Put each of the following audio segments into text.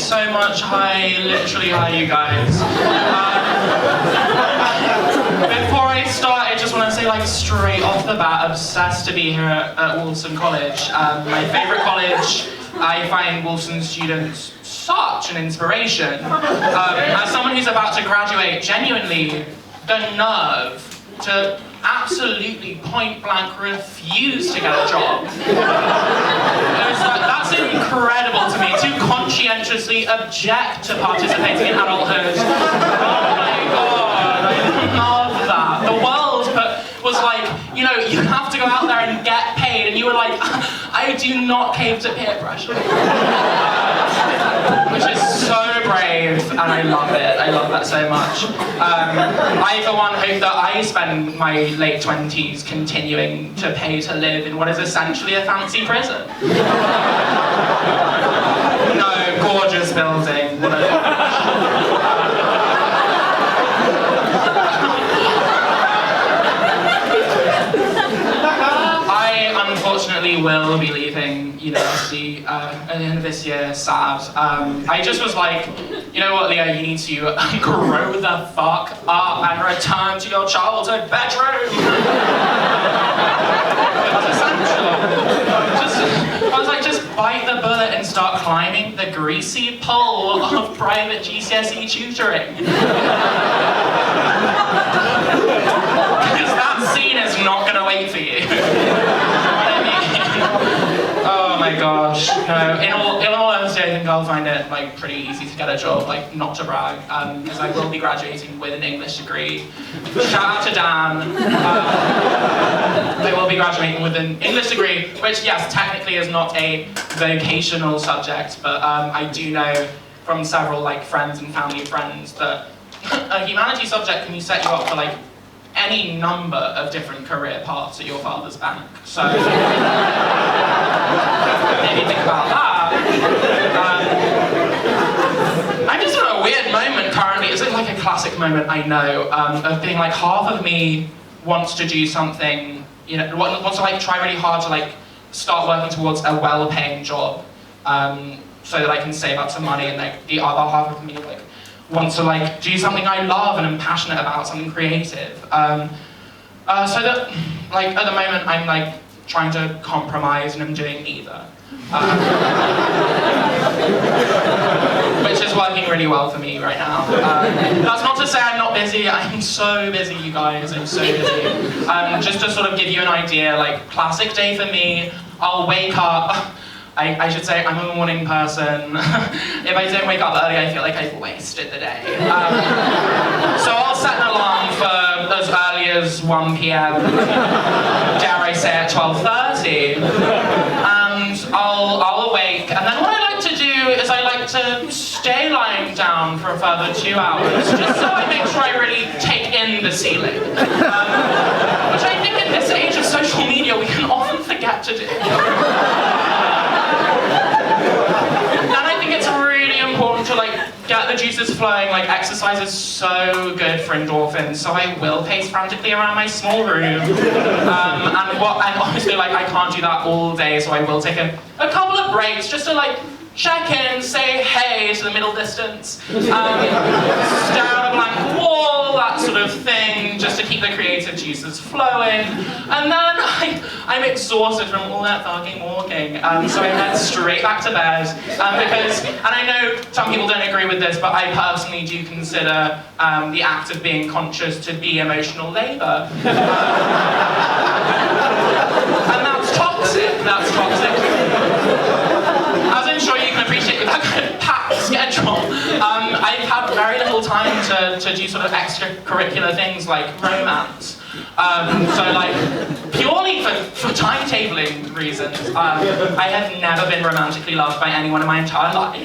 so much. Hi, literally hi, you guys. Before I start, I just want to say, like, straight off the bat, obsessed to be here at Wolfson College. My favourite college. I find Wolfson students such an inspiration. As someone who's about to graduate, genuinely, the nerve to absolutely point-blank refuse to get a job. That's incredible to me, to conscientiously object to participating in adulthood. Oh my god, I love that. The world was like, you know, you have to go out there and get paid, and you were like, I do not cave to peer pressure. Which is so brave, and I love it. I love that so much. I, for one, hope that I spend my late 20s continuing to pay to live in what is essentially a fancy prison. No, gorgeous building. What unfortunately will be leaving university at the end of this year, sad. I just was like, you know what, Leo, you need to grow the fuck up and return to your childhood bedroom. It's essential. I was like, just bite the bullet and start climbing the greasy pole of private GCSE tutoring. Because that scene is not going to wait for you. Oh my gosh. No, in all honesty, I think I'll find it like pretty easy to get a job, like not to brag, because I will be graduating with an English degree. Shout out to Dan. I will be graduating with an English degree, which yes, technically is not a vocational subject, but I do know from several like friends and family friends that a humanities subject can set you up for like any number of different career paths at your father's bank. So maybe think about that. I'm just in a weird moment currently. It's like a classic moment, I know, of being like, half of me wants to do something, you know, wants to like try really hard to like start working towards a well-paying job, so that I can save up some money, and like the other half of me like want to like do something I love and am passionate about, something creative. So that like at the moment I'm like trying to compromise and I'm doing neither. Which is working really well for me right now. That's not to say I'm not busy. I'm so busy, you guys. I'm so busy. Just to sort of give you an idea, like classic day for me, I'll wake up. I should say I'm a morning person. If I don't wake up early, I feel like I've wasted the day. So I'll set an alarm for as early as 1 p.m. Dare I say at 12:30. And I'll awake. And then what I like to do is I like to stay lying down for a further 2 hours, just so I make sure I really take in the ceiling. Which I think in this age of social media we can often forget to do. And I think it's really important to like get the juices flowing. Like exercise is so good for endorphins, so I will pace frantically around my small room. And obviously like I can't do that all day, so I will take a couple of breaks just to like check in, say hey to the middle distance, stare at a blank wall, that sort of thing, just to keep the creative juices flowing. And then I'm exhausted from all that fucking walking, so I head straight back to bed, because, and I know some people don't agree with this, but I personally do consider the act of being conscious to be emotional labour. And that's toxic, As I'm sure you can appreciate with that kind of packed schedule, I've had very little time to do sort of extracurricular things like romance. So like, purely for timetabling reasons, I have never been romantically loved by anyone in my entire life.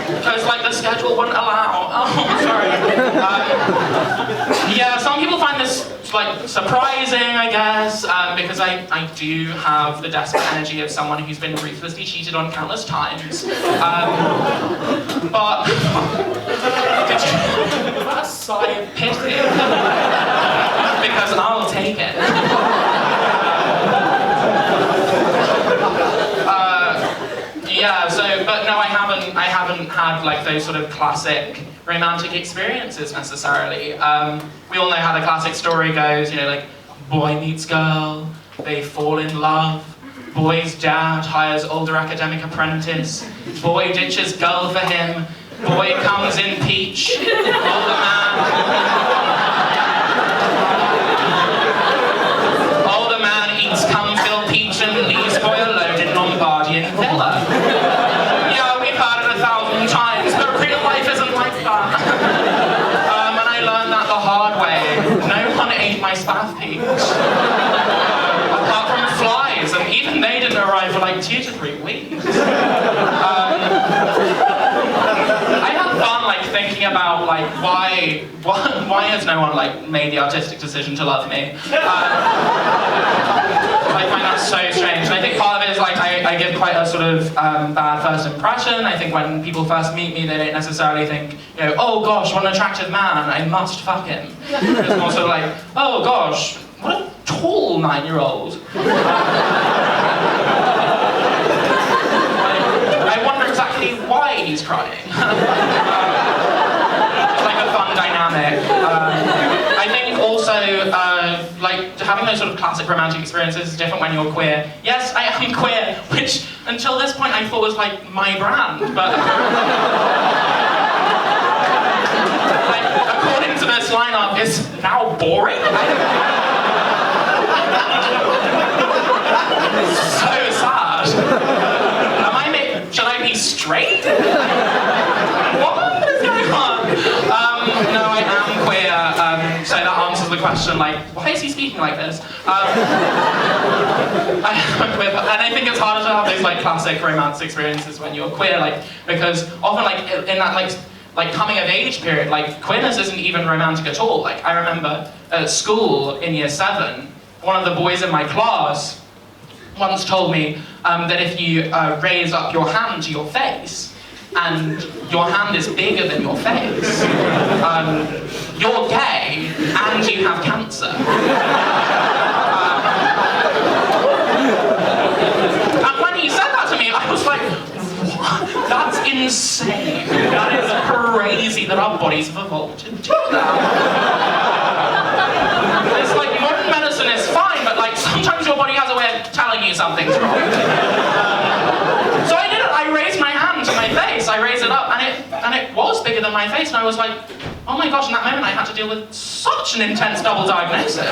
Because like the schedule wouldn't allow. Oh, sorry. Yeah, some people find this like surprising, I guess, because I do have the desperate energy of someone who's been ruthlessly cheated on countless times. But a sigh of pity, because I'll take it. Yeah, so, but like those sort of classic romantic experiences necessarily. We all know how the classic story goes, you know, like boy meets girl, they fall in love, boy's dad hires older academic apprentice, boy ditches girl for him, boy comes in peach, older man eats cum-filled peach and leaves boy alone in Lombardian villa. Yeah, we've heard it 1,000 times, but real life isn't like that. And I learned that the hard way. No one ate my spath peach. Apart from flies, and even they didn't arrive for like 2 to 3 weeks. I had fun like thinking about like why has no one like made the artistic decision to love me? I find that so strange. And I think part of it is like I give quite a sort of bad first impression. I think when people first meet me, they don't necessarily think, you know, oh gosh, what an attractive man, I must fuck him. It's more sort of like, oh gosh, what a tall 9-year-old. I wonder exactly why he's crying. It's like a fun dynamic. I think also, like, having those sort of classic romantic experiences is different when you're queer. Yes, I am queer, which until this point I thought was like my brand, but like, according to this lineup, it's now boring. So sad. Should I be straight? What is going on? No, I am queer, so that answers the question, like, why is he speaking like this? I am queer, and I think it's harder to have those, like, classic romance experiences when you're queer, like, because often, like, in that, like coming of age period, like, queerness isn't even romantic at all. Like, I remember at school in year 7, one of the boys in my class once told me that if you raise up your hand to your face, and your hand is bigger than your face, you're gay and you have cancer. And when he said that to me, I was like, what? That's insane. That is crazy that our bodies have evolved to do that. It's like modern medicine is fine, but like sometimes your body has a way of telling you something's wrong. So I did it. I raised my hand to my face. I raised it up, and it was bigger than my face. And I was like, oh my gosh! In that moment, I had to deal with such an intense double diagnosis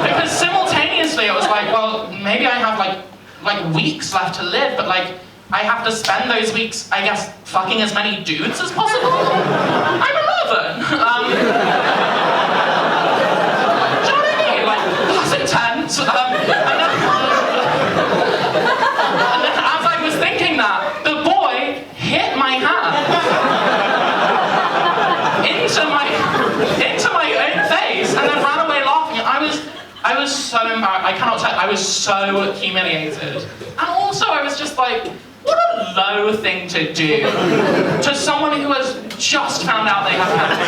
because simultaneously it was like, well, maybe I have like weeks left to live, but like I have to spend those weeks, I guess, fucking as many dudes as possible. I'm 11. Intense. And then as I was thinking that, the boy hit my hand into my own face and then ran away laughing. I was so embarrassed. I cannot tell. I was so humiliated. And also I was just like, what a low thing to do to someone who has just found out they have cancer.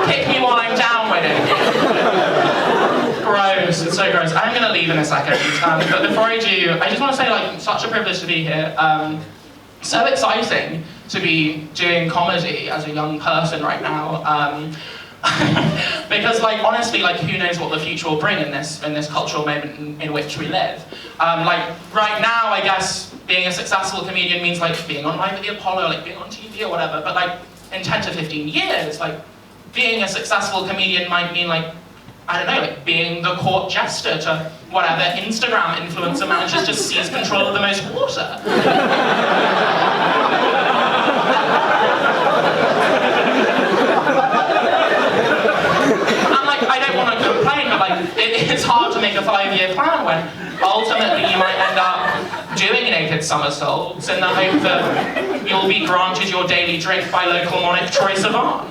Kick me while I'm down with it. Gross, it's so gross. I'm gonna leave in a second, but before I do, I just want to say, like, such a privilege to be here. So exciting to be doing comedy as a young person right now. Because, like, honestly, like, who knows what the future will bring in this cultural moment in which we live. Like, right now, I guess, being a successful comedian means, like, being on Live at the Apollo, like, being on TV or whatever, but, like, in 10 to 15 years, like, being a successful comedian might mean, like, I don't know, like being the court jester to whatever Instagram influencer manages to seize control of the most water. And like, I don't want to complain, but like, it's hard to make a 5-year plan when ultimately you might end up doing naked somersaults in the hope that you'll be granted your daily drink by local monarch Troye Sivan.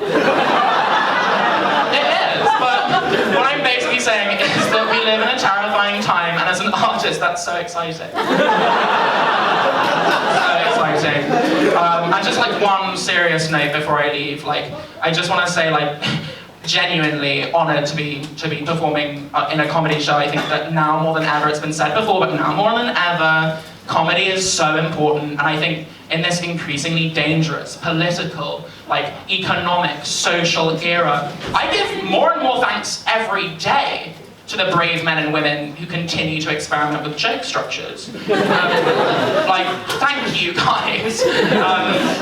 It is, but what I'm basically saying is that we live in a terrifying time, and as an artist, that's so exciting. So exciting. And just like one serious note before I leave, like, I just want to say, like, genuinely honoured to be performing in a comedy show. I think that now more than ever, it's been said before, but now more than ever, comedy is so important, and I think in this increasingly dangerous political, like economic, social era, I give more and more thanks every day to the brave men and women who continue to experiment with joke structures. Like, thank you guys. And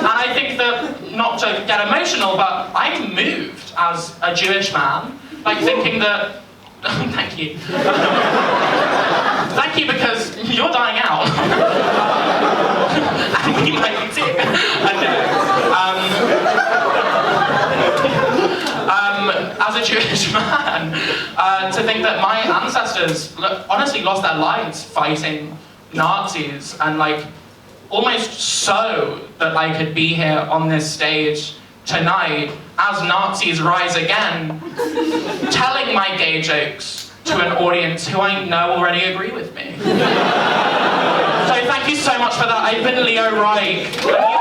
I think that, not to get emotional, but I'm moved as a Jewish man, like thinking that, thank you. Thank you, because you're dying out. And we might be too. As a Jewish man, to think that my ancestors honestly lost their lives fighting Nazis, and like almost so that I could be here on this stage tonight as Nazis rise again, telling my gay jokes to an audience who I know already agree with me. So thank you so much for that. I've been Leo Reich.